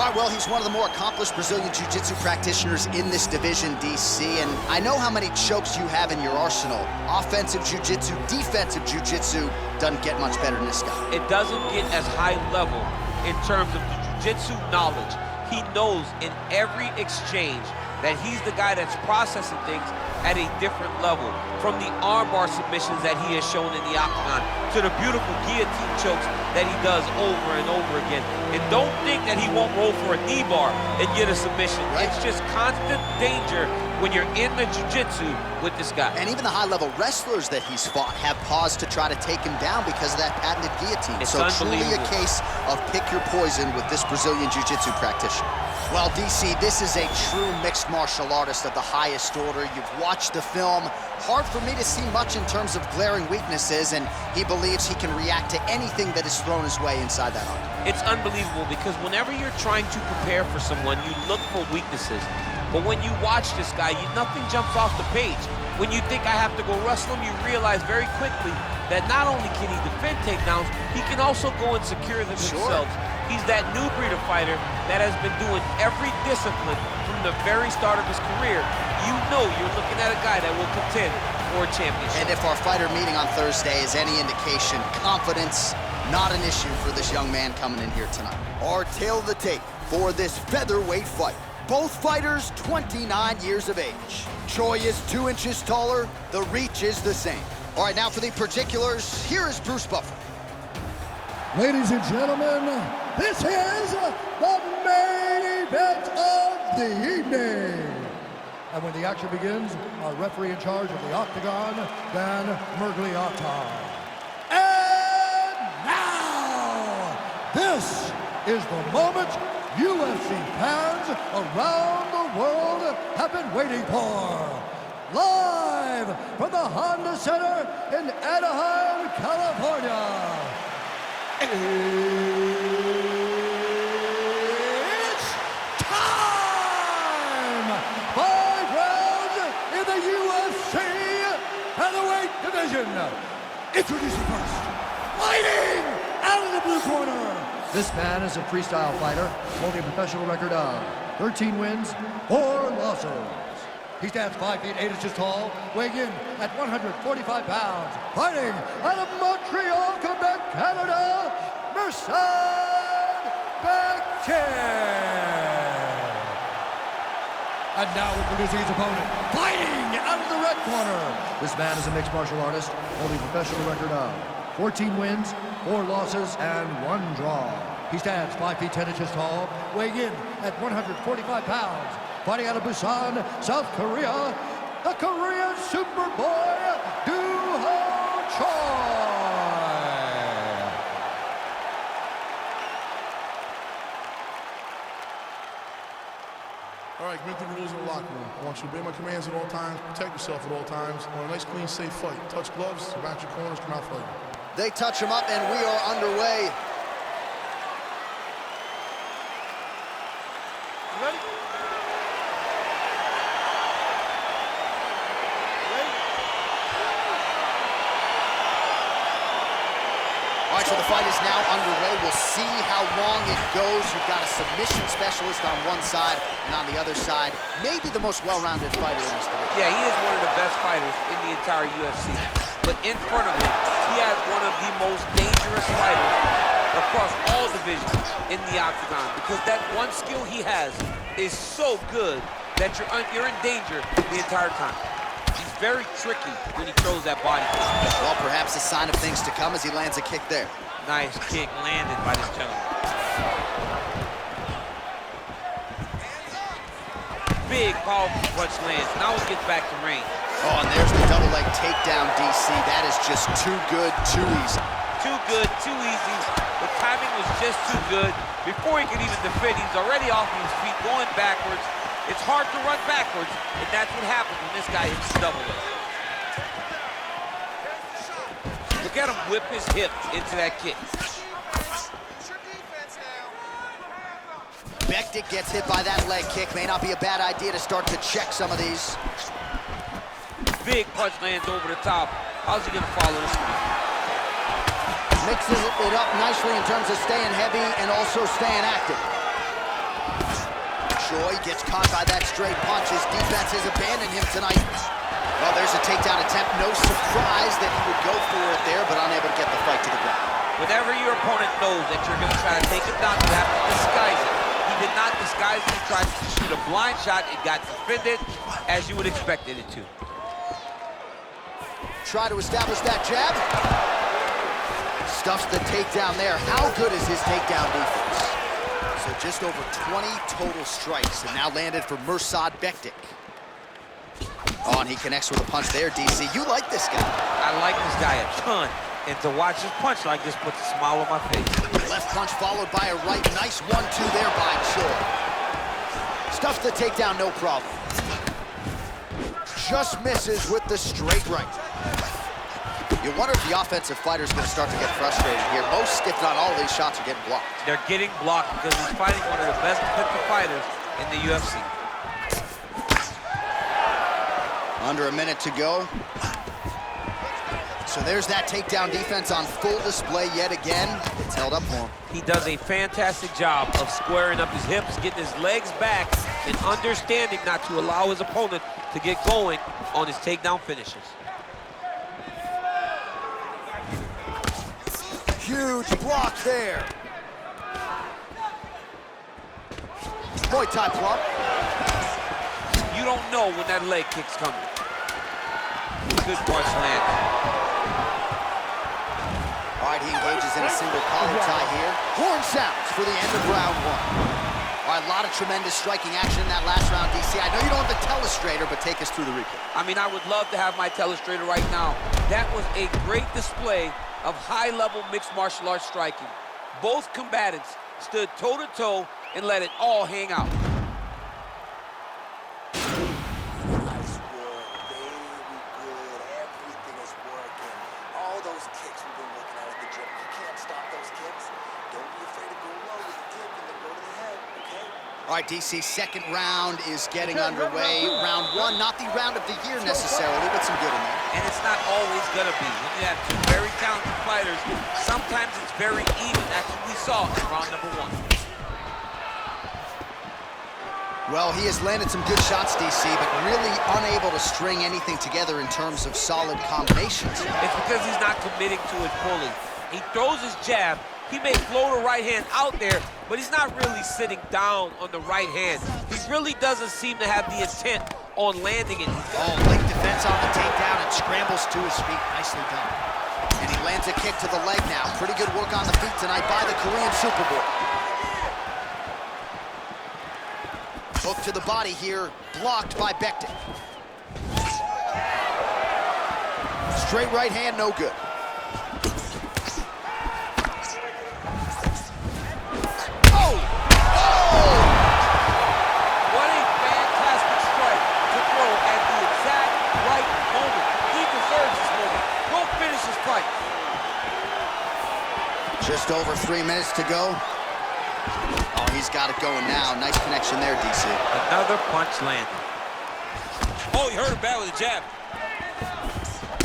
All right, well, he's one of the more accomplished Brazilian Jiu-Jitsu practitioners in this division, DC, and I know how many chokes you have in your arsenal. Offensive Jiu-Jitsu, defensive Jiu-Jitsu, doesn't get much better than this guy. It doesn't get as high level in terms of the Jiu-Jitsu knowledge. He knows in every exchange that he's the guy that's processing things at a different level, from the armbar submissions that he has shown in the octagon to the beautiful guillotine chokes that he does over and over again. And don't think that he won't roll for a knee bar and get a submission. Right. It's just constant danger when you're in the jiu-jitsu with this guy. And even the high-level wrestlers that he's fought have paused to try to take him down because of that patented guillotine. It's so truly a case of pick your poison with this Brazilian jiu-jitsu practitioner. Well, DC, this is a true mixed martial artist of the highest order. You've watched the film. Hard for me to see much in terms of glaring weaknesses, and he believes he can react to anything that is thrown his way inside that octagon. It's unbelievable because whenever you're trying to prepare for someone, you look for weaknesses. But when you watch this guy, nothing jumps off the page. When you think I have to go wrestle him, you realize very quickly that not only can he defend takedowns, he can also go and secure them himself. He's that new breed of fighter that has been doing every discipline from the very start of his career. You know you're looking at a guy that will contend for a championship. And if our fighter meeting on Thursday is any indication, confidence, not an issue for this young man coming in here tonight. Our tail of the tape for this featherweight fight. Both fighters 29 years of age. Choi is 2 inches taller, the reach is the same. All right, now for the particulars, here is Bruce Buffer. Ladies and gentlemen, this is the main event of the evening. And when the action begins, our referee in charge of the octagon, Dan Mergliotta. And now, this is the moment UFC fans around the world have been waiting for. Live from the Honda Center in Anaheim, California. It's time! 5 rounds in the UFC featherweight division. Introducing first, fighting out of the blue corner. This man is a freestyle fighter holding a professional record of 13 wins, 4 losses. He stands 5 feet 8 inches tall, weighing in at 145 pounds. Fighting out of Montreal, Quebec, Canada, Merced Becquet. And now introducing his opponent, fighting out of the red corner. This man is a mixed martial artist, holding a professional record of 14 wins, 4 losses, and 1 draw. He stands 5 feet 10 inches tall, weighing in at 145 pounds. Fighting out of Busan, South Korea, the Korean Superboy, Doo-Ho Choi. All right, commit the rules in the locker room. I want you to obey my commands at all times, protect yourself at all times. I want a nice, clean, safe fight. Touch gloves, back your corners, come out fighting. They touch him up, and we are underway. Ready? All right, so the fight is now underway. We'll see how long it goes. You've got a submission specialist on one side, and on the other side, maybe the most well-rounded fighter in this division. Yeah, he is one of the best fighters in the entire UFC. But in front of him, he has one of the most dangerous fighters across all divisions in the octagon, because that one skill he has is so good that you're in danger the entire time. He's very tricky when he throws that body kick. Well, perhaps a sign of things to come as he lands a kick there. Nice kick landed by this gentleman. Big, powerful punch lands. Now he gets back to range. Oh, and there's the double leg takedown, DC. That is just too good, too easy. Too good, too easy. The timing was just too good. Before he could even defend, he's already off his feet, going backwards. It's hard to run backwards, and that's what happens when this guy hits double leg. Look at him whip his hip into that kick. Becquet gets hit by that leg kick. May not be a bad idea to start to check some of these. Big punch lands over the top. How's he gonna follow this one? Mixes it up nicely in terms of staying heavy and also staying active. Choi gets caught by that straight punch. His defense has abandoned him tonight. Well, there's a takedown attempt. No surprise that he would go for it there, but unable to get the fight to the ground. Whenever your opponent knows that you're going to try to take him down, you have to disguise it. He did not disguise it. He tried to shoot a blind shot. It got defended as you would expect it to. Try to establish that jab. Stuffs the takedown there. How good is his takedown defense? So just over 20 total strikes, and now landed for Mirsad Bektic. Oh, and he connects with a punch there, DC. You like this guy. I like this guy a ton. And to watch his punch like this puts a smile on my face. Left punch followed by a right. Nice 1-2 there by Choi. Stuffs the takedown, no problem. Just misses with the straight right. You wonder if the offensive fighter is going to start to get frustrated here. Most, if not all, of these shots are getting blocked. They're getting blocked because he's fighting one of the best defensive fighters in the UFC. Under a minute to go. So there's that takedown defense on full display yet again. It's held up for him. He does a fantastic job of squaring up his hips, getting his legs back, and understanding not to allow his opponent to get going on his takedown finishes. Huge block there. Muay Thai plump. You don't know when that leg kick's coming. Good punch land. All right, he engages in a single collar tie here. Horn sounds for the end of round one. All right, a lot of tremendous striking action in that last round, DC. I know you don't have the telestrator, but take us through the replay. I mean, I would love to have my telestrator right now. That was a great display of high-level mixed martial arts striking. Both combatants stood toe-to-toe and let it all hang out. Nice work, very good. Everything is working. All those kicks we've been looking at the gym. You can't stop those kicks. Don't be afraid to go low with the kick and then go to the head, okay? All right, DC, second round is getting underway. Round one, not the round of the year necessarily, but some good in there. And it's not always gonna be. When you have two very talented fighters, sometimes it's very even. That's what we saw in round number one. Well, he has landed some good shots, DC, but really unable to string anything together in terms of solid combinations. It's because he's not committing to it fully. He throws his jab. He may float a right hand out there, but he's not really sitting down on the right hand. He really doesn't seem to have the intent on landing it. Oh, leg defense on the takedown and scrambles to his feet. Nicely done. And he lands a kick to the leg now. Pretty good work on the feet tonight by the Korean Superboy. Hook to the body here, blocked by Bektic. Straight right hand, no good. Oh! Oh! What a fantastic strike to throw at the exact right moment. He deserves this moment. Go finish his fight. Just over 3 minutes to go. Oh, he's got it going now. Nice connection there, DC. Another punch landed. Oh, he hurt him bad with a jab.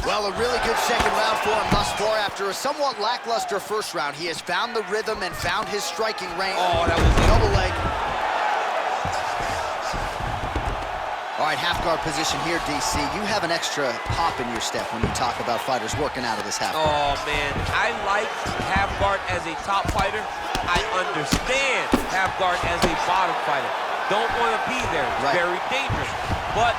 Well, a really good second round for him thus far. After a somewhat lackluster first round, he has found the rhythm and found his striking range. Oh, that was it. Double leg. All right, half guard position here, DC. You have an extra hop in your step when you talk about fighters working out of this half guard. Oh, man. I like half guard as a top fighter. I understand half guard as a bottom fighter. Don't want to be there. It's Right. very dangerous. But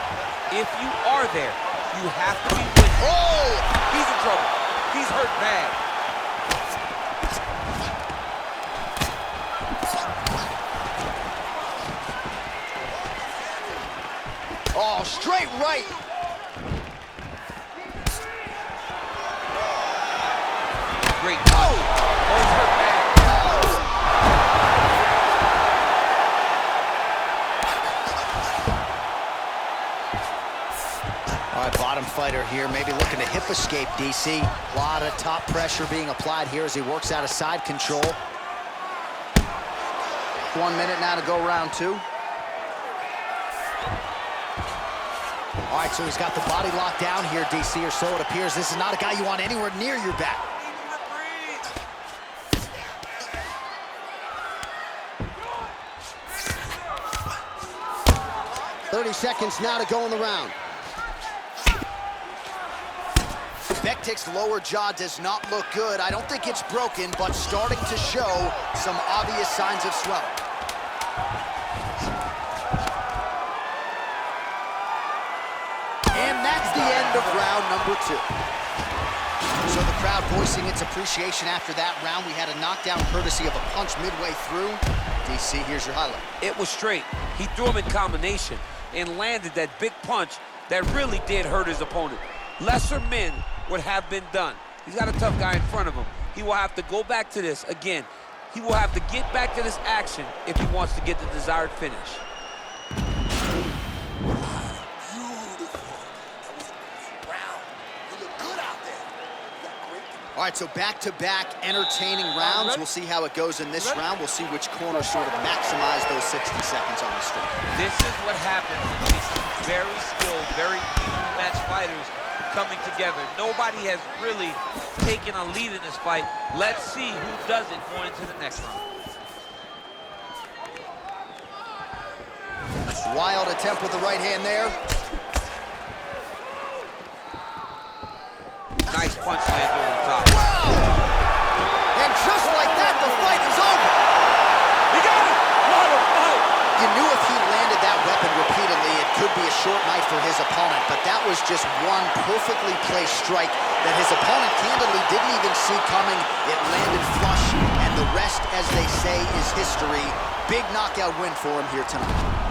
if you are there, you have to be with. Oh! He's in trouble. He's hurt bad. Oh, straight right. Great punch. Oh, he's hurt bad. All right, bottom fighter here, maybe looking to hip escape, DC. A lot of top pressure being applied here as he works out of side control. 1 minute now to go round two. All right, so he's got the body locked down here, DC, or so it appears. This is not a guy you want anywhere near your back. 30 seconds now to go in the round. Bektik's lower jaw does not look good. I don't think it's broken, but starting to show some obvious signs of swelling. And that's the end of round number 2. So the crowd voicing its appreciation after that round. We had a knockdown courtesy of a punch midway through. DC, here's your highlight. It was straight. He threw him in combination and landed that big punch that really did hurt his opponent. Lesser men would have been done. He's got a tough guy in front of him. He will have to go back to this again. He will have to get back to this action if he wants to get the desired finish. All right, so back-to-back entertaining rounds. We'll see how it goes in this round. We'll see which corner sort of maximize those 60 seconds on the street. This is what happens when these very skilled, very evenly matched fighters coming together. Nobody has really taken a lead in this fight. Let's see who does it going into the next round. Wild attempt with the right hand there. Nice punch land over the top. Wow! And just like that, the fight is over. He got it! What a fight! You knew if he landed that weapon repeatedly, it could be a short night for his opponent, but that was just one perfectly placed strike that his opponent candidly didn't even see coming. It landed flush, and the rest, as they say, is history. Big knockout win for him here tonight.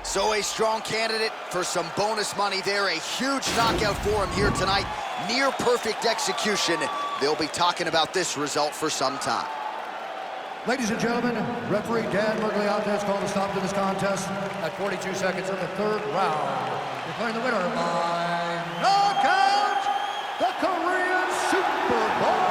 So a strong candidate for some bonus money there. A huge knockout for him here tonight. Near perfect execution. They'll be talking about this result for some time. Ladies and gentlemen, referee Dan Mergliante has called a stop to this contest at 42 seconds of the 3rd round. Declaring the winner by knockout, the Korean Superboy,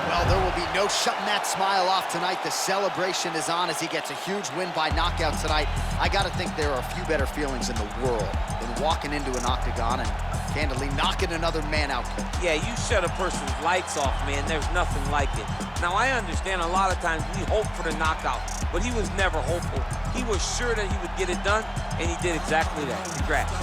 Well, there will be no shutting that smile off tonight. The celebration is on as he gets a huge win by knockout tonight. I got to think there are a few better feelings in the world than walking into an octagon and candidly knocking another man out. Yeah, you shut a person's lights off, man. There's nothing like it. Now, I understand a lot of times we hope for the knockout, but he was never hopeful. He was sure that he would get it done, and he did exactly that. Congrats.